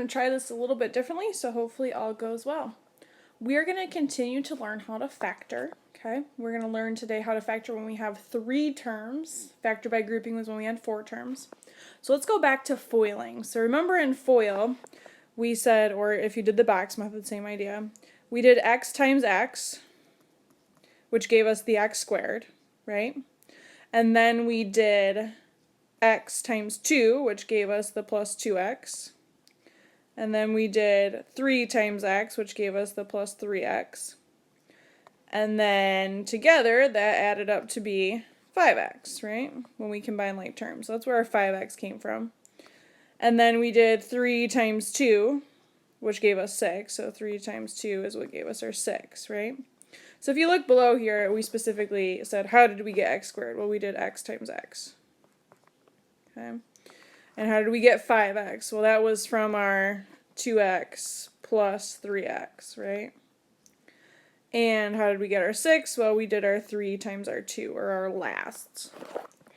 going to try this a little bit differently, so hopefully all goes well. We are going to continue to learn how to factor, okay? We're going to learn today how to factor when we have 3 terms. Factor by grouping was when we had 4 terms. So let's go back to FOILing. So remember in FOIL, we said, or if you did the box method, same idea, we did x times x, which gave us the x squared, right? And then we did x times 2, which gave us the plus 2x. And then we did 3 times x, which gave us the plus 3x. And then together, that added up to be 5x, right? When we combine like terms. So that's where our 5x came from. And then we did 3 times 2, which gave us 6. So 3 times 2 is what gave us our 6, right? So if you look below here, we specifically said, how did we get x squared? Well, we did x times x. Okay. And how did we get 5x? Well, that was from our 2x plus 3x, right? And how did we get our 6? Well, we did our 3 times our 2, or our lasts.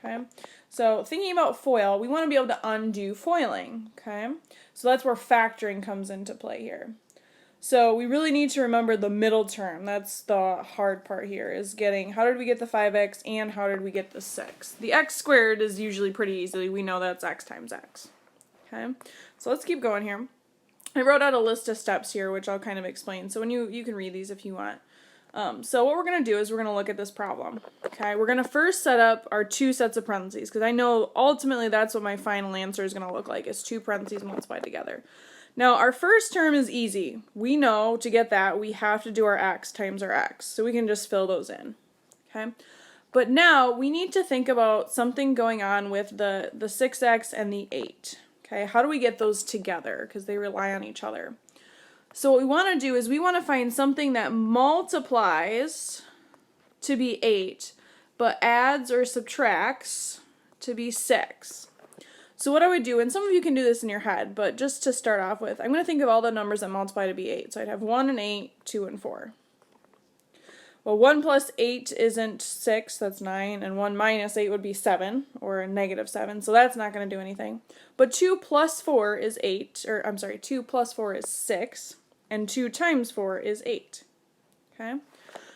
Okay? So thinking about FOIL, we want to be able to undo FOILing. Okay? So that's where factoring comes into play here. So we really need to remember the middle term. That's the hard part here, is getting how did we get the 5x and how did we get the 6. The x squared is usually pretty easily. We know that's x times x. Okay, so let's keep going here. I wrote out a list of steps here, which I'll kind of explain. So when you can read these if you want. So what we're going to do is we're going to look at this problem. Okay, we're going to first set up our 2 sets of parentheses, because I know ultimately that's what my final answer is going to look like, is 2 parentheses multiplied together. Now, our first term is easy. We know to get that, we have to do our x times our x. So we can just fill those in. Okay? But now, we need to think about something going on with the 6x and the 8. Okay? How do we get those together? Because they rely on each other. So what we want to do is we want to find something that multiplies to be 8, but adds or subtracts to be 6. So what I would do, and some of you can do this in your head, but just to start off with, I'm going to think of all the numbers that multiply to be 8. So I'd have 1 and 8, 2 and 4. Well, 1 plus 8 isn't 6, that's 9, and 1 minus 8 would be 7, or a negative 7, so that's not going to do anything. But 2 plus 4 is 8, or I'm sorry, 2 plus 4 is 6, and 2 times 4 is 8. Okay?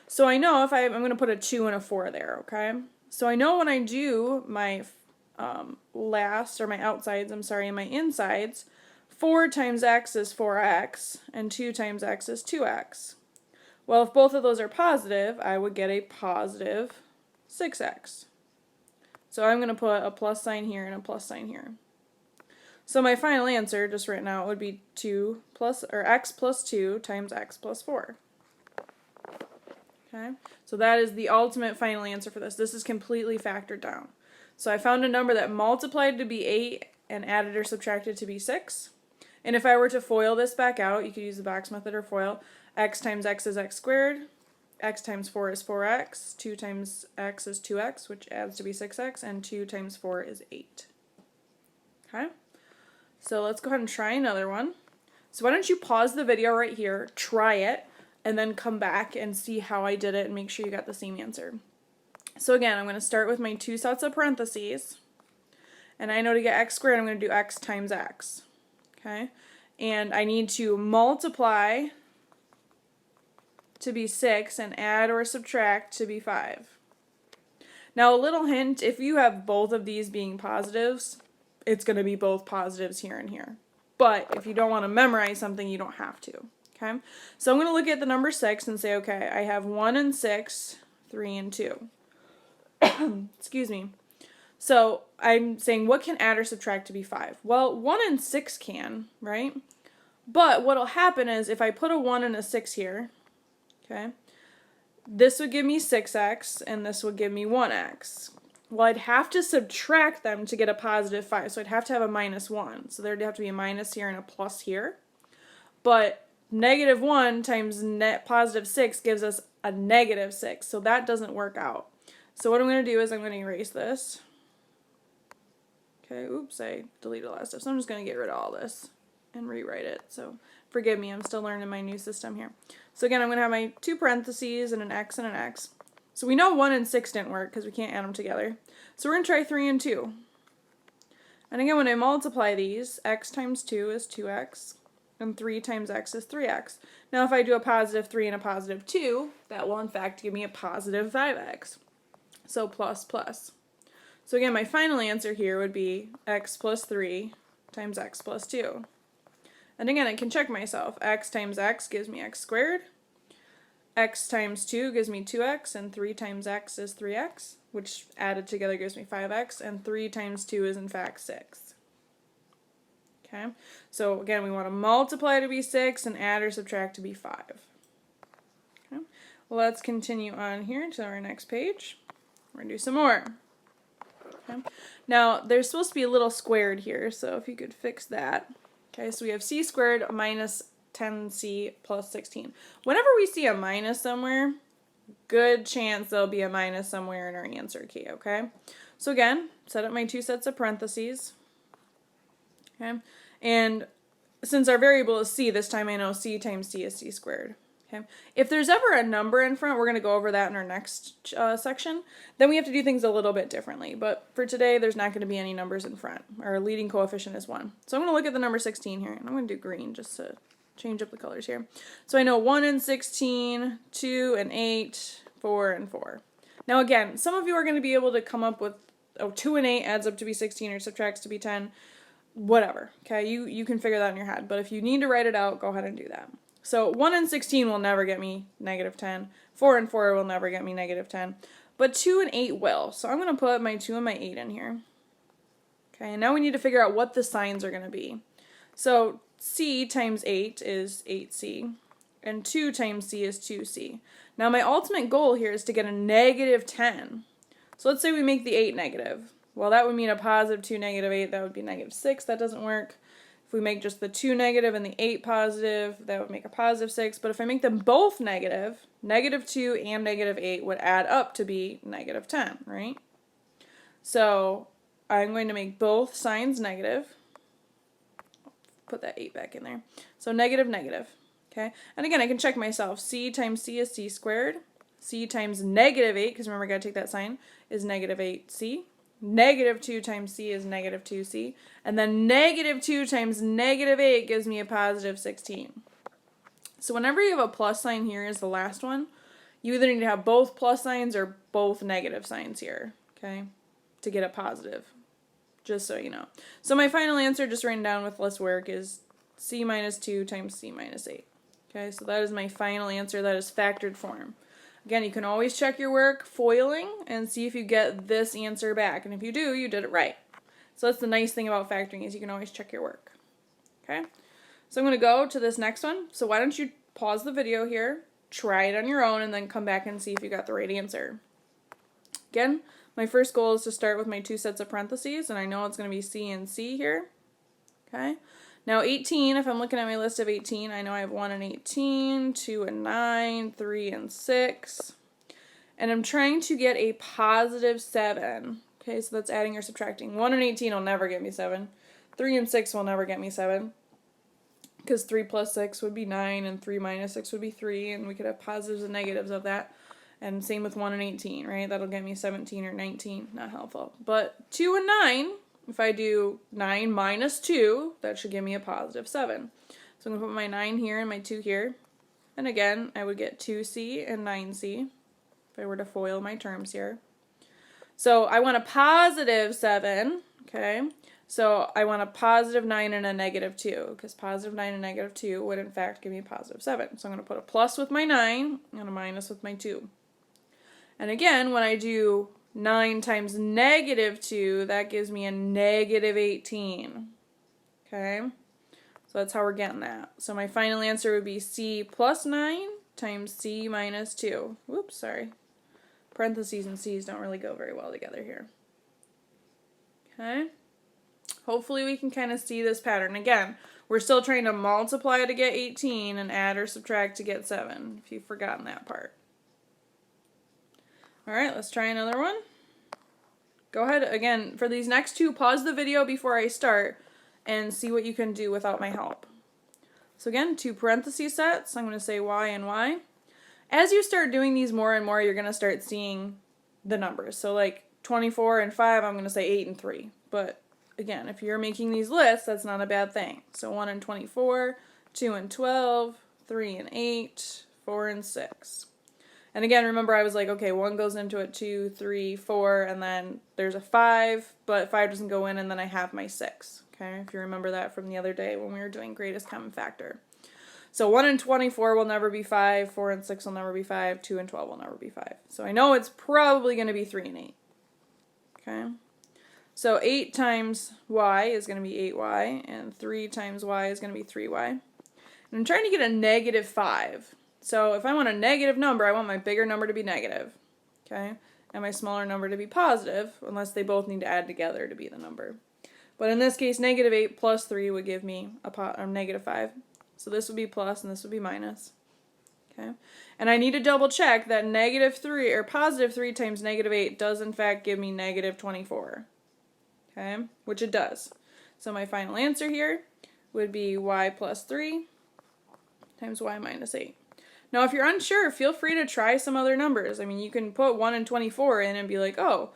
So I know if I'm going to put a 2 and a 4 there, okay? So I know when I do my last, or my outsides, and my insides, 4 times x is 4x, and 2 times x is 2x. Well, if both of those are positive, I would get a positive 6x. So I'm going to put a plus sign here and a plus sign here. So my final answer, just written out, would be x plus 2 times x plus 4. Okay, so that is the ultimate final answer for this. This is completely factored down. So I found a number that multiplied to be 8 and added or subtracted to be 6. And if I were to FOIL this back out, you could use the box method or FOIL. X times x is x squared. X times 4 is 4x. 2 times x is 2x, which adds to be 6x. And 2 times 4 is 8. Okay? So let's go ahead and try another one. So why don't you pause the video right here, try it, and then come back and see how I did it and make sure you got the same answer. So again, I'm going to start with my 2 sets of parentheses, and I know to get x squared, I'm going to do x times x, okay? And I need to multiply to be 6 and add or subtract to be 5. Now a little hint, if you have both of these being positives, it's going to be both positives here and here. But if you don't want to memorize something, you don't have to, okay? So I'm going to look at the number 6 and say, okay, I have 1 and 6, 3 and 2. Excuse me. So I'm saying what can add or subtract to be 5? Well, 1 and 6 can, right? But what'll happen is if I put a 1 and a 6 here, okay, this would give me 6x and this would give me 1x. Well, I'd have to subtract them to get a positive 5, so I'd have to have a minus 1. So there'd have to be a minus here and a plus here. But negative 1 times positive 6 gives us a negative 6, so that doesn't work out. So what I'm going to do is I'm going to erase this. Okay, oops, I deleted a lot of stuff. So I'm just going to get rid of all this and rewrite it. So forgive me, I'm still learning my new system here. So again, I'm going to have my 2 parentheses and an x and an x. So we know 1 and 6 didn't work because we can't add them together. So we're going to try 3 and 2. And again, when I multiply these, x times 2 is 2x. and 3 times x is 3x. Now if I do a positive 3 and a positive 2, that will in fact give me a positive 5x. So plus plus. So again, my final answer here would be x plus 3 times x plus 2. And again, I can check myself. X times x gives me x squared. X times 2 gives me 2x, and 3 times x is 3x, which added together gives me 5x, and 3 times 2 is in fact 6. Okay, so again, we want to multiply to be 6 and add or subtract to be 5. Okay, well, let's continue on here to our next page. We're going to do some more. Okay, now there's supposed to be a little squared here, so if you could fix that. Okay, so we have c squared minus 10c plus 16. Whenever we see a minus somewhere, good chance there'll be a minus somewhere in our answer key, okay? So again, set up my 2 sets of parentheses. Okay, and since our variable is c, this time I know c times c is c squared. Okay, if there's ever a number in front, we're going to go over that in our next section, then we have to do things a little bit differently. But for today, there's not going to be any numbers in front. Our leading coefficient is 1. So I'm going to look at the number 16 here, and I'm going to do green just to change up the colors here. So I know 1 and 16, 2 and 8, 4 and 4. Now again, some of you are going to be able to come up with, 2 and 8 adds up to be 16 or subtracts to be 10. Whatever, okay? You can figure that in your head. But if you need to write it out, go ahead and do that. So 1 and 16 will never get me negative 10. 4 and 4 will never get me negative 10. But 2 and 8 will. So I'm going to put my 2 and my 8 in here. Okay, and now we need to figure out what the signs are going to be. So c times 8 is 8c, and 2 times c is 2c. Now my ultimate goal here is to get a negative 10. So let's say we make the 8 negative. Well, that would mean a positive 2, negative 8, that would be negative 6. That doesn't work. If we make just the 2 negative and the 8 positive, that would make a positive 6. But if I make them both negative, negative 2 and negative 8 would add up to be negative 10, right? So I'm going to make both signs negative. Put that 8 back in there. So negative, negative. Okay? And again, I can check myself. C times c is c squared. C times negative 8, because remember I got to take that sign, is negative 8c. Negative 2 times c is negative 2c. And then negative 2 times negative 8 gives me a positive 16. So whenever you have a plus sign here is the last one, you either need to have both plus signs or both negative signs here, okay, to get a positive, just so you know. So my final answer, just written down with less work, is c minus 2 times c minus 8. Okay, so that is my final answer. That is factored form. Again, you can always check your work foiling and see if you get this answer back. And if you do, you did it right. So that's the nice thing about factoring, is you can always check your work. Okay? So I'm going to go to this next one. So why don't you pause the video here, try it on your own, and then come back and see if you got the right answer. Again, my first goal is to start with my 2 sets of parentheses, and I know it's going to be C and C here. Okay? Now 18, if I'm looking at my list of 18, I know I have 1 and 18, 2 and 9, 3 and 6. And I'm trying to get a positive 7. Okay, so that's adding or subtracting. 1 and 18 will never get me 7. 3 and 6 will never get me 7. Because 3 plus 6 would be 9, and 3 minus 6 would be 3, and we could have positives and negatives of that. And same with 1 and 18, right? That'll get me 17 or 19. Not helpful. But 2 and 9... if I do 9 minus 2, that should give me a positive 7. So I'm going to put my 9 here and my 2 here. And again, I would get 2c and 9c if I were to FOIL my terms here. So I want a positive 7, okay? So I want a positive 9 and a negative 2, because positive 9 and negative 2 would in fact give me a positive 7. So I'm going to put a plus with my 9 and a minus with my 2. And again, when I do 9 times negative 2, that gives me a negative 18. Okay? So that's how we're getting that. So my final answer would be C plus 9 times C minus 2. Whoops, sorry. Parentheses and C's don't really go very well together here. Okay? Hopefully we can kind of see this pattern. Again, we're still trying to multiply to get 18 and add or subtract to get 7, if you've forgotten that part. Alright, let's try another one. Go ahead, again, for these next two, pause the video before I start and see what you can do without my help. So again, 2 parentheses sets. I'm going to say y and y. As you start doing these more and more, you're going to start seeing the numbers. So like 24 and 5, I'm going to say 8 and 3. But again, if you're making these lists, that's not a bad thing. So 1 and 24, 2 and 12, 3 and 8, 4 and 6. And again, remember I was like, okay, 1 goes into it, 2, 3, 4, and then there's a 5, but 5 doesn't go in, and then I have my 6. Okay, if you remember that from the other day when we were doing greatest common factor. So 1 and 24 will never be 5, 4 and 6 will never be 5, 2 and 12 will never be 5. So I know it's probably going to be 3 and 8. Okay, so 8 times y is going to be 8y, and 3 times y is going to be 3y. And I'm trying to get a negative 5. So if I want a negative number, I want my bigger number to be negative, okay, and my smaller number to be positive, unless they both need to add together to be the number. But in this case, negative 8 plus 3 would give me a negative 5. So this would be plus and this would be minus, okay. And I need to double check that negative 3 or positive 3 times negative 8 does in fact give me negative 24, okay, which it does. So my final answer here would be y plus 3 times y minus 8. Now, if you're unsure, feel free to try some other numbers. I mean, you can put 1 and 24 in and be like, oh,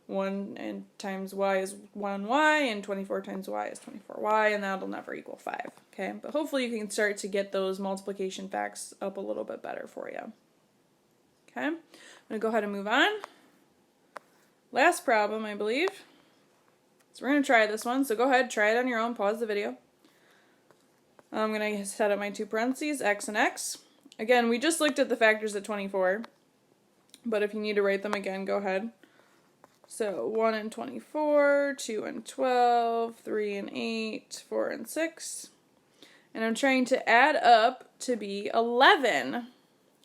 1 and times y is 1y, and 24 times y is 24y, and that'll never equal 5, okay? But hopefully you can start to get those multiplication facts up a little bit better for you. Okay, I'm going to go ahead and move on. Last problem, I believe. So we're going to try this one, so go ahead, try it on your own, pause the video. I'm going to set up my two parentheses, x and x. Again, we just looked at the factors at 24, but if you need to write them again, go ahead. So 1 and 24, 2 and 12, 3 and 8, 4 and 6. And I'm trying to add up to be 11.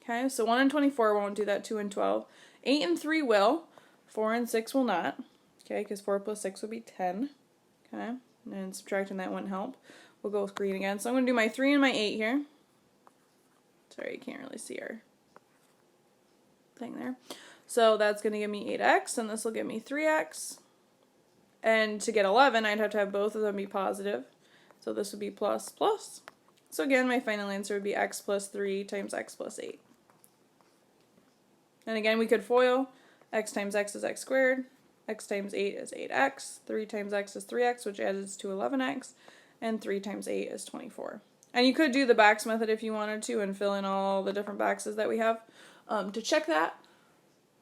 Okay, so 1 and 24 won't do that, 2 and 12. 8 and 3 will, 4 and 6 will not. Okay, because 4 plus 6 would be 10. Okay, and subtracting that wouldn't help. We'll go with green again. So I'm going to do my 3 and my 8 here. Sorry, you can't really see our thing there. So that's going to give me 8x, and this will give me 3x. And to get 11, I'd have to have both of them be positive. So this would be plus, plus. So again, my final answer would be x plus 3 times x plus 8. And again, we could FOIL. X times x is x squared. X times 8 is 8x. 3 times x is 3x, which adds to 11x. And 3 times 8 is 24. And you could do the box method if you wanted to and fill in all the different boxes that we have. To check that,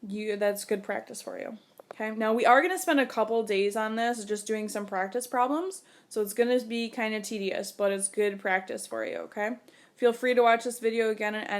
that's good practice for you. Okay, now we are going to spend a couple days on this, just doing some practice problems. So it's going to be kind of tedious, but it's good practice for you, okay? Feel free to watch this video again and